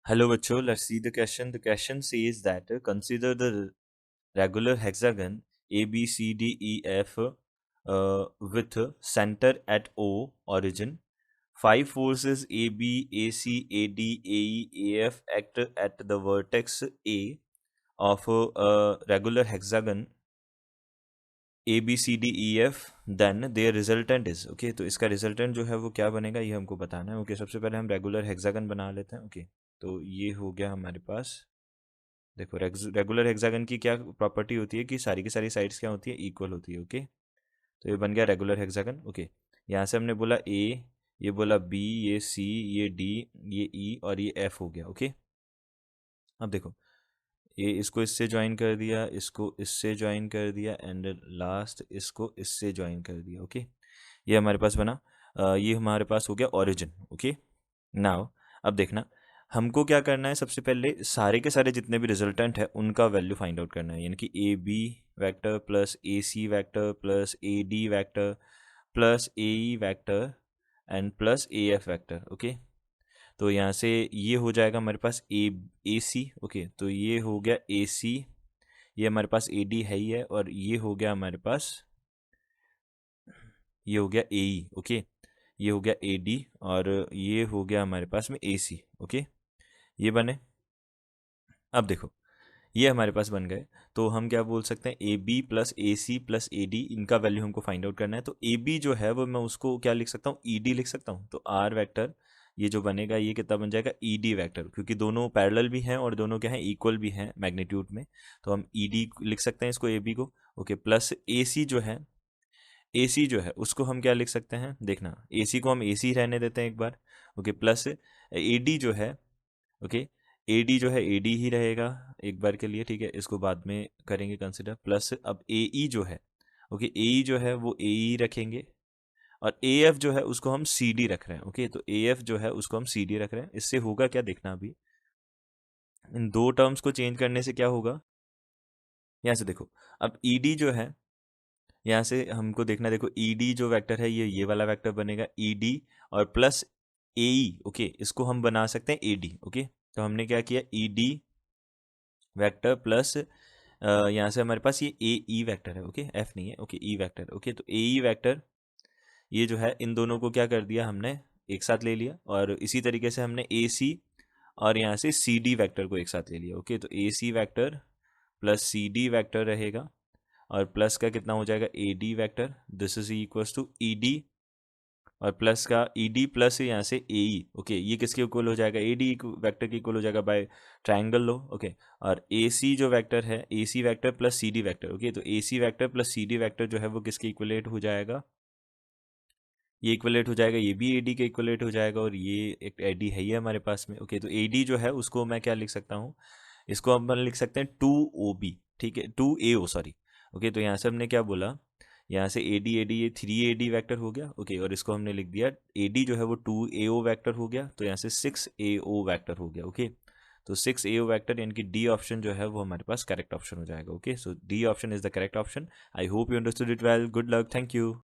Hello, bachcho. Let's see the question. The question says that consider the regular hexagon ABCDEF with center at O origin. Five forces AB, AC, AD, AE, AF act at the vertex A of a regular hexagon ABCDEF. Then their resultant is okay. तो इसका resultant जो है वो क्या बनेगा ये हमको बताना है. ओके, सबसे पहले हम रेगुलर हेक्सागन बना लेते हैं. ओके, तो ये हो गया हमारे पास. देखो, रेगुलर हेक्सागन की क्या प्रॉपर्टी होती है कि सारी की सारी साइड्स क्या होती है, इक्वल होती है. ओके, तो ये बन गया रेगुलर हेक्सागन. ओके, यहाँ से हमने बोला ए, ये बोला बी, ये सी, ये डी, ये ई और ये एफ हो गया. ओके, अब देखो, ये इसको इससे ज्वाइन कर दिया, इसको इससे ज्वाइन कर दिया एंड लास्ट इसको इससे ज्वाइन कर दिया. ओके, ये हमारे पास बना. ये हमारे पास हो गया ओरिजिन. ओके, नाउ अब देखना, हमको क्या करना है, सबसे पहले सारे के सारे जितने भी रिजल्टेंट है उनका वैल्यू फाइंड आउट करना है. यानी कि A B vector plus A C vector plus A D vector plus A E vector and plus A F vector. Okay, तो यहाँ से ये हो जाएगा हमारे पास ए सी. ओके, तो ये हो गया ए सी, ये हमारे पास ए डी है ही है, और ये हो गया हमारे पास, ये हो गया ए ई. ओके, ये हो गया ए डी और ये हो गया हमारे पास में ए सी. ओके, ये बने. अब देखो, ये हमारे पास बन गए. तो हम क्या बोल सकते हैं, A B plus A C plus A D, इनका वैल्यू हमको फाइंड आउट करना है. तो ए बी जो है वो मैं उसको क्या लिख सकता हूँ, ई डी लिख सकता हूँ. तो आर वैक्टर ये जो बनेगा ये कितना बन जाएगा, ई डी वैक्टर, क्योंकि दोनों पैरेलल भी हैं और दोनों क्या हैं, इक्वल भी हैं मैग्नीट्यूड में. तो हम ई डी लिख सकते हैं इसको, ए बी को. ओके, प्लस ए सी जो है, ए सी जो है उसको हम क्या लिख सकते हैं, देखना, ए सी को हम ए सी रहने देते हैं एक बार. ओके, प्लस ए डी जो है, ओके, ए डी जो है ए डी ही रहेगा एक बार के लिए. ठीक है, इसको बाद में करेंगे कंसिडर. प्लस अब ए ई जो है, ओके, ए ई जो है वो ए ई रखेंगे, और ए एफ जो है उसको हम सी डी रख रहे हैं. ओके, तो ए एफ जो है उसको हम सी डी रख रहे हैं. इससे होगा क्या, देखना अभी इन दो टर्म्स को चेंज करने से क्या होगा. यहाँ से देखो, अब ई डी जो है, यहाँ से हमको देखना, देखो ई डी जो वेक्टर है ये वाला वेक्टर बनेगा ई डी, और प्लस ए ई. ओके, इसको हम बना सकते हैं ए डी. ओके, तो हमने क्या किया, ई डी वेक्टर प्लस यहाँ से हमारे पास ये ए ई वैक्टर है. ओके, एफ नहीं है. Okay, E vector. ओके, तो ए ई वैक्टर ये जो है इन दोनों को क्या कर दिया हमने, एक साथ ले लिया. और इसी तरीके से हमने ए सी और यहाँ से सी डी वैक्टर को एक साथ ले लिया. ओके, तो A C vector plus C D vector रहेगा, और प्लस का कितना हो जाएगा, A D vector. This is equals to E D, और प्लस का ई डी प्लस यहाँ से ए ई. ओके, ये किसके इक्वल हो जाएगा, ए डी वैक्टर के इक्वल हो जाएगा बाय ट्राइंगल लो. ओके, और ए सी जो वैक्टर है, A C vector plus C D vector. Okay, तो A C vector plus C D vector जो है वो किसके इक्वलेट हो जाएगा, ये इक्वलेट हो जाएगा, ये भी ए डी के इक्वलेट हो जाएगा, और ये एक ए डी है ही हमारे पास में. ओके, तो ए डी जो है उसको मैं क्या लिख सकता हूँ, इसको हम लिख सकते हैं टू ओ बी. ठीक है, two A O, sorry. Okay, तो यहाँ से हमने क्या बोला, यहाँ से ए डी ये थ्री ए डी वैक्टर हो गया. ओके, और इसको हमने लिख दिया ए डी जो है वो टू ए ओ वैक्टर हो गया, तो यहाँ से सिक्स ए ओ वैक्टर हो गया. ओके, तो सिक्स ए ओ वैक्टर, यानी कि डी ऑप्शन जो है वो हमारे पास करेक्ट ऑप्शन हो जाएगा. Okay, so D option is the correct option. I hope you understood it well. Good luck, thank you.